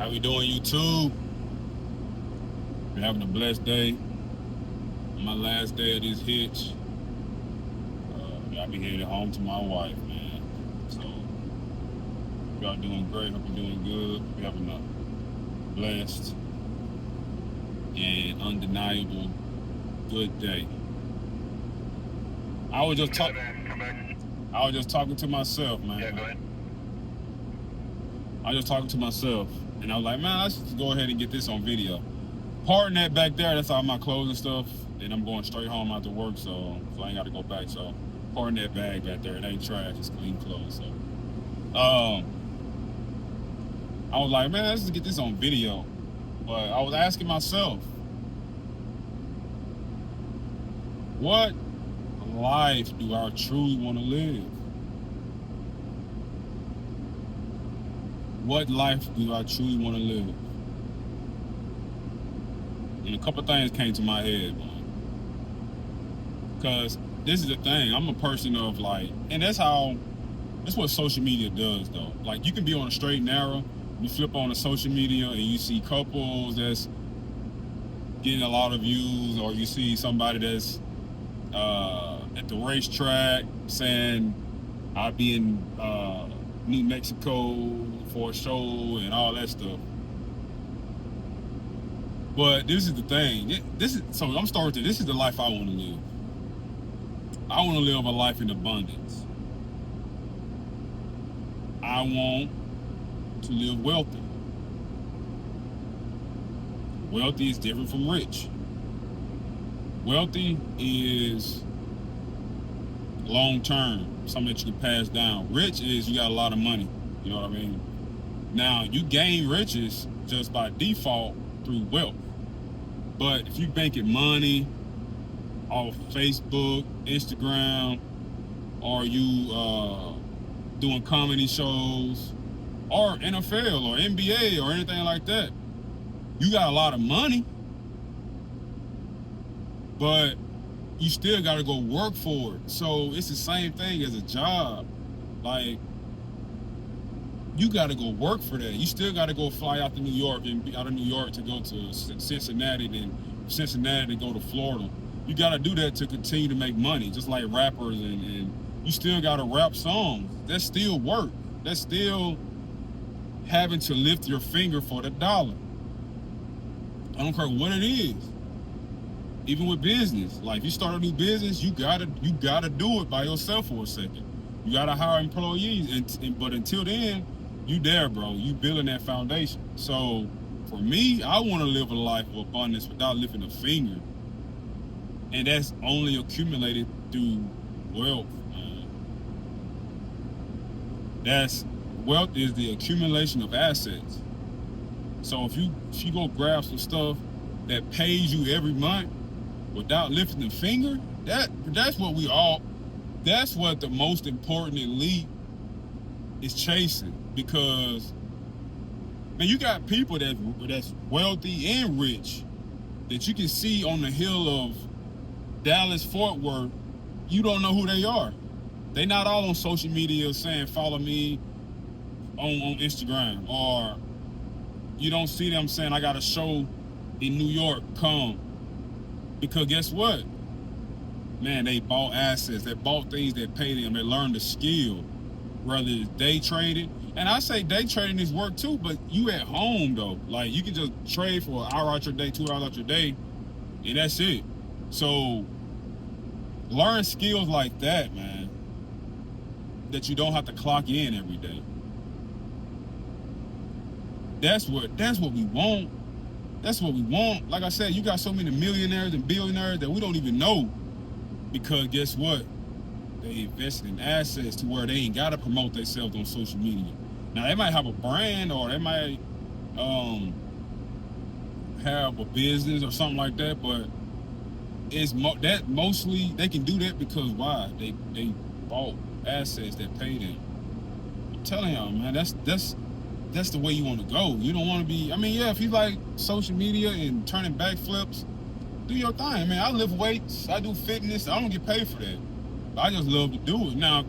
How we doing, YouTube? Been having a blessed day. My last day of this hitch. I be headed home to my wife, man. So, y'all doing great. Hope you're doing good. We having a blessed and undeniable good day. I was just talking. I was just talking to myself, man. Yeah, go ahead. I was just talking to myself, and I was like, man, let's just go ahead and get this on video. Parting that back there, that's all my clothes and stuff. And I'm going straight home after work, so I ain't got to go back. So parting that bag back there, it ain't trash, it's clean clothes. So I was like, man, let's just get this on video. But I was asking myself, what life do I truly want to live? What life do I truly want to live? And a couple things came to my head, man. Because this is the thing, I'm a person of like, and that's what social media does though. Like you can be on a straight and narrow, you flip on the social media and you see couples that's getting a lot of views, or you see somebody that's at the racetrack saying, I'll be in New Mexico for a show and all that stuff. But this is the thing. This is the life I want to live. I want to live a life in abundance. I want to live wealthy. Wealthy is different from rich. Wealthy is long term, something that you can pass down. Rich is you got a lot of money. You know what I mean? Now, you gain riches just by default through wealth. But if you making money off Facebook, Instagram, or you doing comedy shows, or NFL or NBA or anything like that, you got a lot of money, but you still got to go work for it. So it's the same thing as a job. Like, you got to go work for that. You still got to go fly out to New York and out of New York to go to Cincinnati, then Cincinnati to go to Florida. You got to do that to continue to make money, just like rappers, and you still got to rap songs. That's still work. That's still having to lift your finger for the dollar. I don't care what it is. Even with business, like if you start a new business, you gotta do it by yourself for a second. You gotta hire employees, but until then, you there, bro. You building that foundation. So for me, I want to live a life of abundance without lifting a finger, and that's only accumulated through wealth. Wealth is the accumulation of assets. So if you go grab some stuff that pays you every month without lifting a finger, that's what the most important elite is chasing. Because man, you got people that's wealthy and rich that you can see on the hill of Dallas, Fort Worth. You don't know who they are. They not all on social media saying follow me on Instagram, or you don't see them saying I got a show in New York, come. Because guess what? Man, they bought assets. They bought things that pay them. They learned the skill. Whether it's day trading. And I say day trading is work too, but you at home though. Like you can just trade for an hour out your day, 2 hours out your day, and that's it. So learn skills like that, man, that you don't have to clock in every day. That's what we want. That's what we want. Like I said, you got so many millionaires and billionaires that we don't even know. Because guess what? They invested in assets to where they ain't got to promote themselves on social media. Now, they might have a brand, or they might have a business or something like that, but it's mostly they can do that because why? They bought assets that pay them. I'm telling y'all, man, that's the way you want to go. You don't want to be, if you like social media and turning backflips, do your thing, man. I lift weights, I do fitness, I don't get paid for that. I just love to do it. Now, if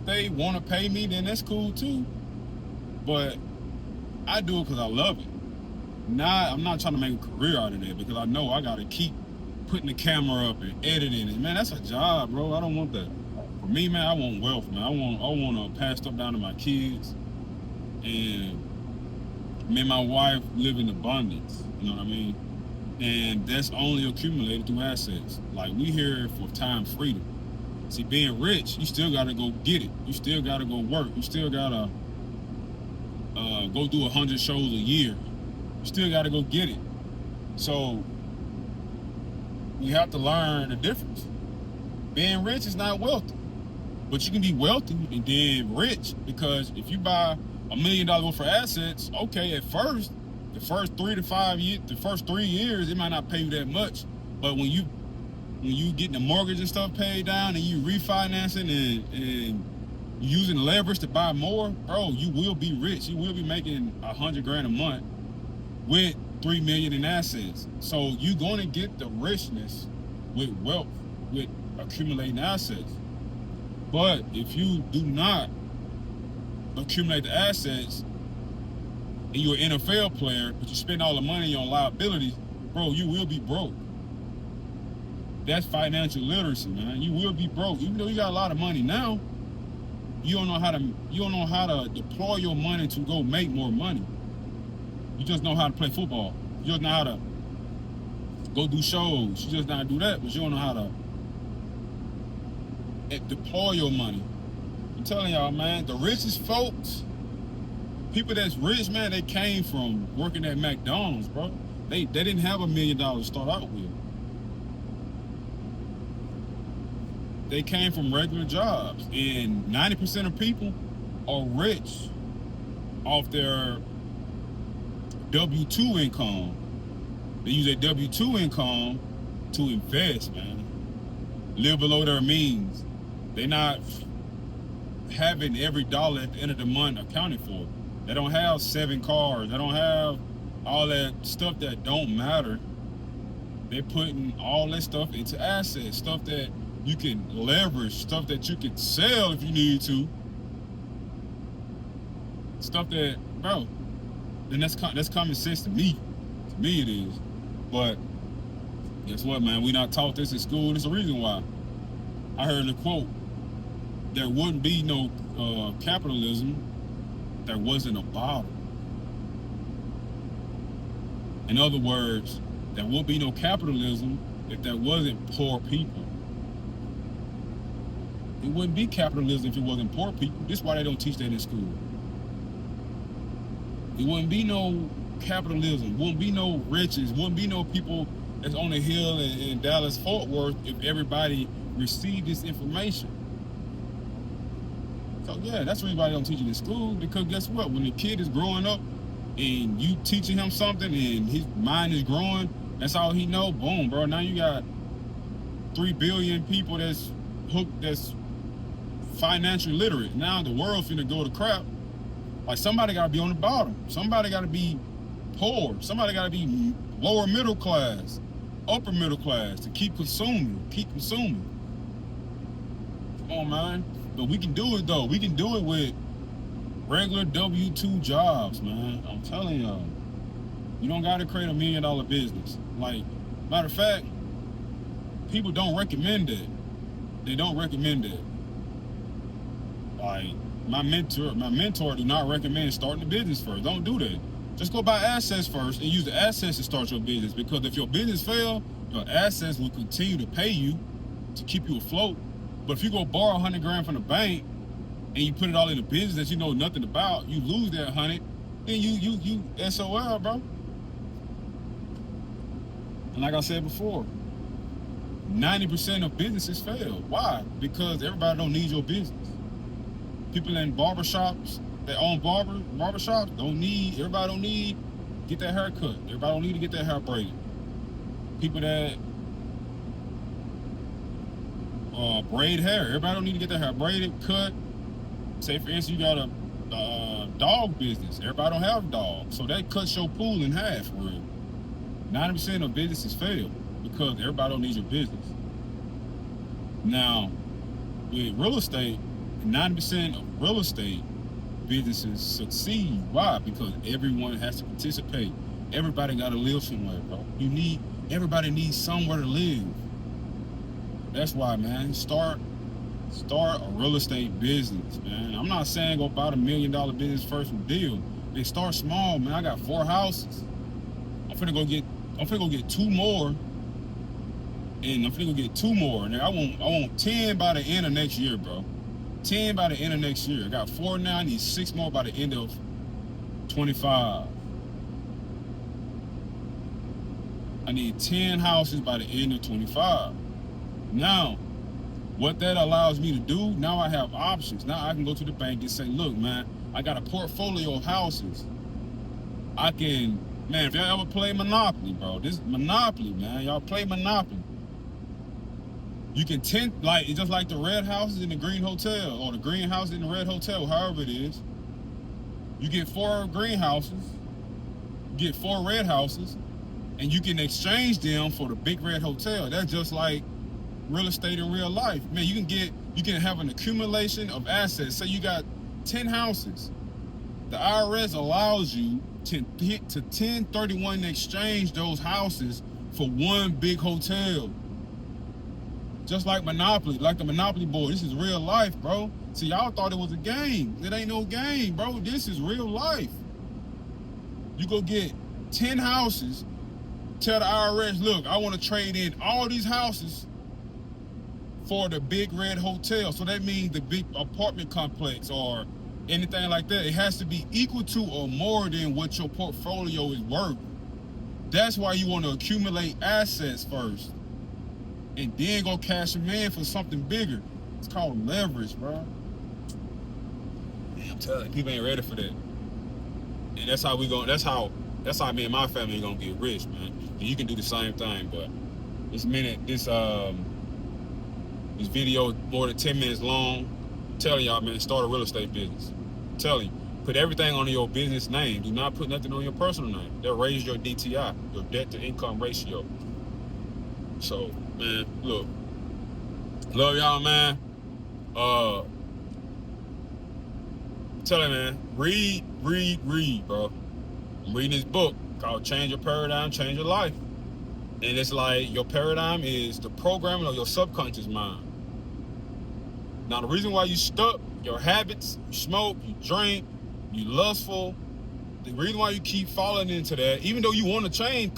they want to pay me, then that's cool too. But I do it because I love it. I'm not trying to make a career out of that because I know I gotta keep putting the camera up and editing it. Man, that's a job, bro. I don't want that. For me, man, I want wealth, man. I want to pass stuff down to my kids, and me and my wife live in abundance. You know what I mean? And that's only accumulated through assets. Like, we here for time freedom. See, being rich, you still gotta go get it. You still gotta go work. You still gotta go do 100 shows a year. You still gotta go get it. So you have to learn the difference. Being rich is not wealthy, but you can be wealthy and then rich, because if you buy $1 million worth of assets, okay, at first, the first 3 to 5 years, the first 3 years, it might not pay you that much. But when you getting the mortgage and stuff paid down and you refinancing and using leverage to buy more, bro, you will be rich. You will be making $100,000 a month with $3 million in assets. So you're going to get the richness with wealth, with accumulating assets. But if you do not accumulate the assets and you're an NFL player, but you spend all the money on liabilities, bro, you will be broke. That's financial literacy, man. You will be broke. Even though you got a lot of money now, you don't know how to deploy your money to go make more money. You just know how to play football. You just know how to go do shows. You just know how to do that, but you don't know how to deploy your money. I'm telling y'all, man, the richest folks, people that's rich, man, they came from working at McDonald's, bro. They didn't have $1 million to start out with. They came from regular jobs, and 90% of people are rich off their W-2 income. They use their W-2 income to invest, man. Live below their means. They're not having every dollar at the end of the month accounted for. They don't have 7 cars. They don't have all that stuff that don't matter. They're putting all that stuff into assets, stuff that you can leverage, stuff that you can sell if you need to. Stuff that, bro, and that's common sense to me. To me it is. But guess what, man? We not taught this in school. There's a reason why. I heard the quote, there wouldn't be no capitalism if there wasn't a bottom. In other words, there would be no capitalism if there wasn't poor people. It wouldn't be capitalism if it wasn't poor people. This is why they don't teach that in school. It wouldn't be no capitalism, wouldn't be no riches, wouldn't be no people that's on the hill in Dallas, Fort Worth if everybody received this information. So yeah, that's why everybody don't teach it in school, because guess what? When the kid is growing up and you teaching him something and his mind is growing, that's all he know, boom, bro. Now you got 3 billion people that's hooked, that's financially literate. Now the world's finna go to crap. Like, somebody gotta be on the bottom. Somebody gotta be poor. Somebody gotta be lower middle class, upper middle class to keep consuming. Come on, man. But we can do it though. We can do it with regular W-2 jobs, man. I'm telling y'all. You don't gotta create $1 million business. Like, matter of fact, people don't recommend it. They don't recommend it. Like, my mentor do not recommend starting a business first. Don't do that. Just go buy assets first and use the assets to start your business. Because if your business fails, your assets will continue to pay you to keep you afloat. But if you go borrow $100,000 from the bank and you put it all in a business that you know nothing about, you lose that 100, then you SOL, bro. And like I said before, 90% of businesses fail. Why? Because everybody don't need your business. People in barbershops that own barbershops everybody don't need get that hair cut. Everybody don't need to get that hair braided. People that braid hair, everybody don't need to get their hair braided, cut. Say for instance, you got a dog business. Everybody don't have dogs. So that cuts your pool in half, for real. 90% of businesses fail because everybody don't need your business. Now, with real estate, 90% of real estate businesses succeed. Why? Because everyone has to participate. Everybody got to live somewhere, bro. Everybody needs somewhere to live. That's why, man. Start a real estate business, man. I'm not saying go buy the $1 million business first from deal. They start small, man. I got 4 houses. I'm finna go get 2 more. And I'm finna go get 2 more. And I want 10 by the end of next year, bro. 10 by the end of next year. I got 4 now. I need 6 more by the end of 25. I need 10 houses by the end of 25. Now, what that allows me to do, now I have options. Now I can go to the bank and say, look, man, I got a portfolio of houses. I can, man, if y'all ever play Monopoly, bro, this Monopoly, man, y'all play Monopoly. You can it's just like the red houses in the green hotel, or the green houses in the red hotel, however it is. You get 4 green houses, you get 4 red houses, and you can exchange them for the big red hotel. That's just like real estate in real life. Man, you can have an accumulation of assets. Say you got 10 houses. The IRS allows you to 1031 exchange those houses for one big hotel. Just like Monopoly, like the Monopoly board. This is real life, bro. See, y'all thought it was a game. It ain't no game, bro. This is real life. You go get 10 houses, tell the IRS, look, I want to trade in all these houses for the big red hotel. So that means the big apartment complex or anything like that. It has to be equal to or more than what your portfolio is worth. That's why you want to accumulate assets first and then go cash them in for something bigger. It's called leverage, bro. I'm telling you, people ain't ready for that. And that's how me and my family gonna get rich, man. And you can do the same thing, but this video more than 10 minutes long. I'm telling y'all, man, start a real estate business. I'm telling you, put everything on your business name. Do not put nothing on your personal name. They'll raise your DTI, your debt to income ratio. So, man, look, love y'all, man. Tell you, man, read, bro. I'm reading this book called Change Your Paradigm, Change Your Life. And it's like your paradigm is the programming of your subconscious mind. Now, the reason why you stuck, your habits, you smoke, you drink, you lustful, the reason why you keep falling into that, even though you want to change,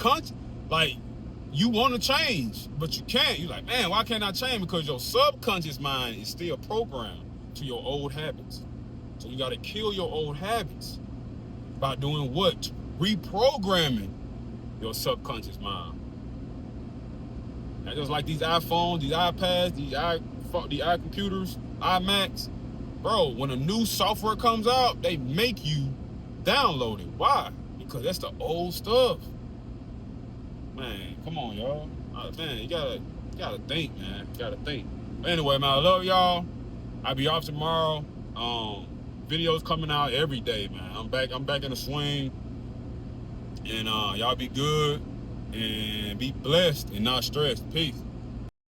you want to change, but you can't. You're like, man, why can't I change? Because your subconscious mind is still programmed to your old habits. So you got to kill your old habits by doing what? Reprogramming your subconscious mind. Now, just like these iPhones, these iPads, these iComputers, iMacs, bro, when a new software comes out, they make you download it. Why? Because that's the old stuff. Man, come on, y'all. Man, you gotta think, man. You gotta think. But anyway, man, I love y'all. I'll be off tomorrow. Videos coming out every day, man. I'm back in the swing. And y'all be good and be blessed and not stressed. Peace.